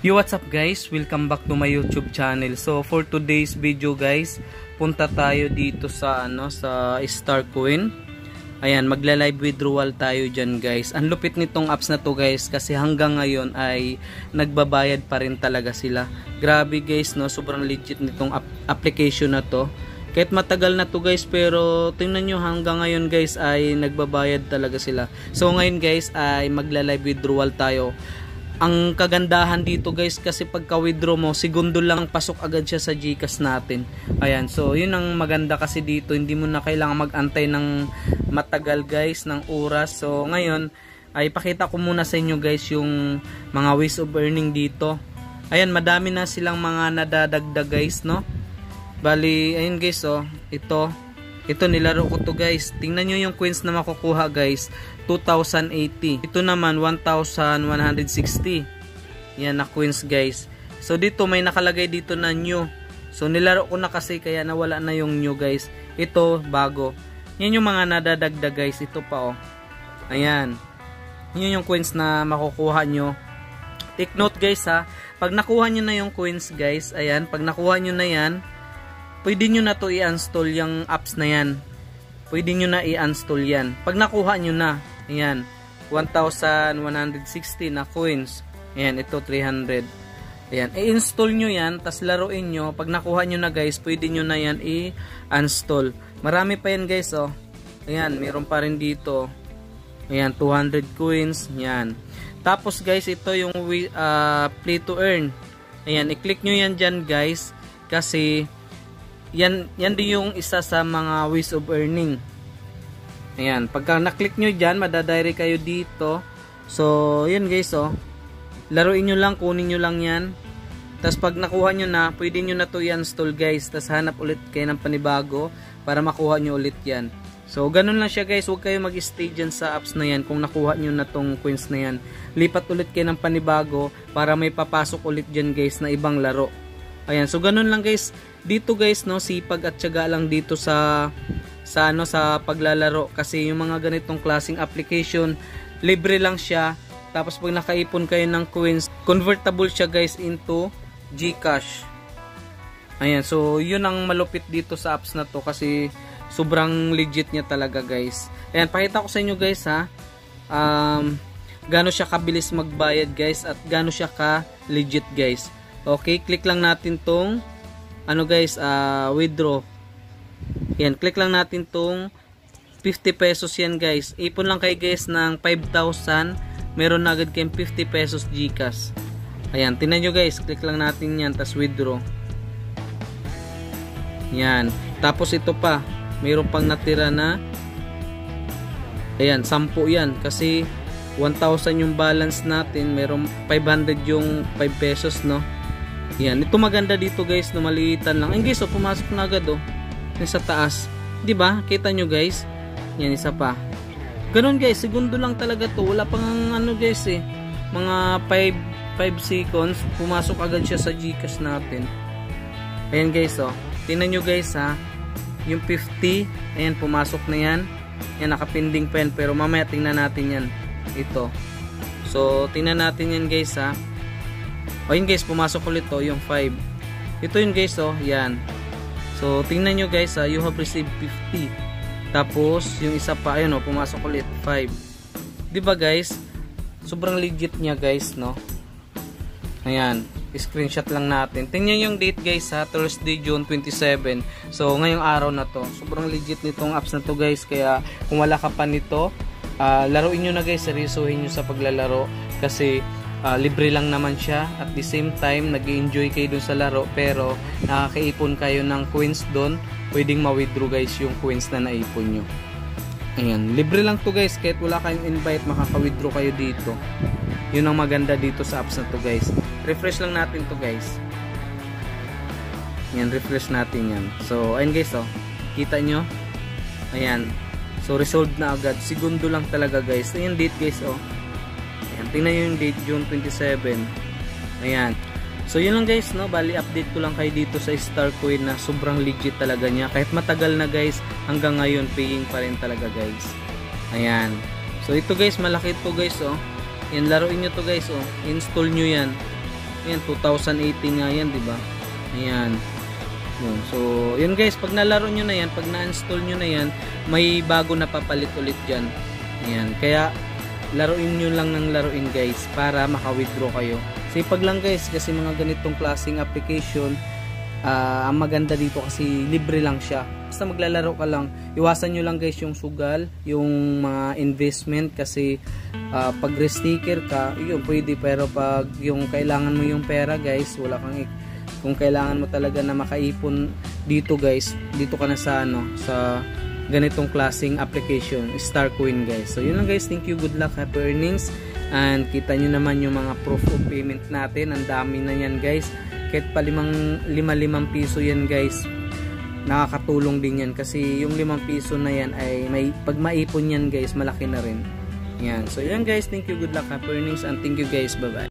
Yo, what's up guys? Welcome back to my YouTube channel. So for today's video guys, punta tayo dito sa sa Starcoin. Ayan, magla-live withdrawal tayo diyan guys. Ang lupit nitong apps na to guys kasi hanggang ngayon ay nagbabayad pa rin talaga sila. Grabe guys, no, sobrang legit nitong application na to. Kahit matagal na to guys, pero tingnan nyo hanggang ngayon guys ay nagbabayad talaga sila. So ngayon guys ay magla-live withdrawal tayo. Ang kagandahan dito guys kasi pagka withdraw mo, segundo lang pasok agad siya sa GCash natin. Ayan, so yun ang maganda kasi dito, hindi mo na kailangan mag-antay ng matagal guys, ng oras. So ngayon ay pakita ko muna sa inyo guys yung mga ways of earning dito. Ayan, madami na silang mga nadadagdag guys, no. Bali, ayun guys, oh, ito nilaro ko to guys. Tingnan nyo yung coins na makukuha guys, 2,080. Ito naman 1,160. Yan na coins guys. So dito may nakalagay dito na new. So nilaro ko na kasi kaya nawala na yung new guys. Ito bago. Yan yung mga nadadagdag guys. Ito pa, oh. Ayan. Yan yung coins na makukuha nyo. Take note guys ha. Pag nakuha nyo na yung coins guys, ayan, pag nakuha nyo na yan, pwede nyo na to i-install yung apps na yan. Pwede nyo na i-install yan. Pag nakuha nyo na, ayan, 1,160 na coins. Ayan, ito 300. Ayan, i-install nyo yan, tas laruin nyo. Pag nakuha nyo na guys, pwede nyo na yan i-install. Marami pa yan guys, oh. Ayan, meron pa rin dito. Ayan, 200 coins. Ayan. Tapos guys, ito yung play to earn. Ayan, i-click nyo yan dyan guys. Kasi yan din yung isa sa mga ways of earning. Ayan, pagka na-click nyo dyan, madadirect kayo dito. So, yan guys, oh. Laruin nyo lang, kunin nyo lang yan. Tapos pag nakuha nyo na, pwede nyo na to i-install guys. Tapos hanap ulit kayo ng panibago para makuha nyo ulit yan. So, ganun lang siya guys. Huwag kayo mag-stay dyan sa apps na yan kung nakuha nyo na tong coins na yan. Lipat ulit kayo ng panibago para may papasok ulit dyan guys na ibang laro. Ayan, so ganun lang guys. Dito guys, no, sipag at tiyaga lang dito sa paglalaro kasi yung mga ganitong klaseng application, libre lang siya. Tapos pag nakaipon kayo ng coins, convertible siya guys into GCash. Ayan, so yun ang malupit dito sa apps na to kasi sobrang legit niya talaga guys. Ayan, pakita ko sa inyo guys ha. Gaano siya kabilis magbayad guys at gaano siya ka legit guys. Okay, click lang natin tong withdraw. Yan, click lang natin tong 50 pesos yan guys. Ipon lang kayo guys ng 5,000. Meron na agad kayong 50 pesos GCash. Ayan, tingnan nyo guys. Click lang natin yan, tas withdraw. Yan. Tapos ito pa. Meron pang natira na. Ayan, 10 yan. Kasi 1,000 yung balance natin. Meron 500 yung 5 pesos, no? Yan, ito maganda dito guys, no, maliitan lang. Ayun guys, oh, pumasok na agad, oh. Yung sa taas. 'Di ba? Kita nyo guys? Yan, isa pa. Ganun guys, segundo lang talaga to. Wala pang guys eh. Mga 5 seconds, pumasok agad siya sa GCash natin. Ayan guys, oh. Tingnan nyo guys ha. Yung 50, ayan, pumasok na yan. Yan, nakapinding pen. Pero mamaya tingnan natin yan. Ito. So, tingnan natin yan guys ha. O yun guys, pumasok ulit to, yung 5. Ito yun guys, oh, yan. So, tingnan nyo guys, you have received 50. Tapos, yung isa pa, ayun, oh, pumasok ulit, 5. Diba guys? Sobrang legit niya guys, no? Ayan, screenshot lang natin. Tingnan yung date guys ha, Thursday, June 27. So, ngayong araw na to. Sobrang legit nitong apps na to guys. Kaya, kung wala ka pa nito, laruin nyo na guys, seryosohin nyo sa paglalaro. Kasi, libre lang naman siya. At the same time, nag-enjoy kayo dun sa laro. Pero, nakakaipon kayo ng coins dun. Pwedeng ma-withdraw guys yung coins na naipon nyo. Ayan, libre lang to guys. Kahit wala kayong invite, makaka-withdraw kayo dito. Yun ang maganda dito sa apps na to guys. Refresh lang natin to guys. Ayan, refresh natin yan. So, ayun guys, oh. Kita nyo? Ayan. So, resolved na agad. Segundo lang talaga guys. Ayan, date guys, oh. Ayan, tingnan nyo yung date, June 27. Ayan. So, yun lang guys, no? Bali, update ko lang kayo dito sa Starcoin na sobrang legit talaga niya. Kahit matagal na guys, hanggang ngayon, paying pa rin talaga guys. Ayan. So, ito guys, malaki to guys, oh. Yan, laruin nyo to guys, oh. Install nyo yan. Ayan, 2018 nga yan, di ba? Ayan. Yun. So, yun guys, pag nalaro nyo na yan, pag na-install nyo na yan, may bago na papalit ulit dyan. Ayan. Kaya, laruin nyo lang ng laruin guys, para maka-withdraw kayo. Sipag lang guys, kasi mga ganitong klaseng application, ang maganda dito kasi libre lang siya. Basta maglalaro ka lang, iwasan nyo lang guys yung sugal, yung mga investment, kasi pag resticker ka, yun pwede, pero pag yung kailangan mo yung pera guys, wala kang kung kailangan mo talaga na makaipon dito guys, dito ka na sa sa ganitong klaseng application, StarCoin guys. So yun lang guys, thank you, good luck, happy earnings, and kita nyo naman yung mga proof of payment natin, ang dami na yan guys. Kahit pa 5 piso yan guys, nakakatulong din yan, kasi yung 5 piso na yan ay pag maipon yan guys, malaki na rin yan. So yan guys, thank you, good luck, happy earnings, and thank you guys, bye bye.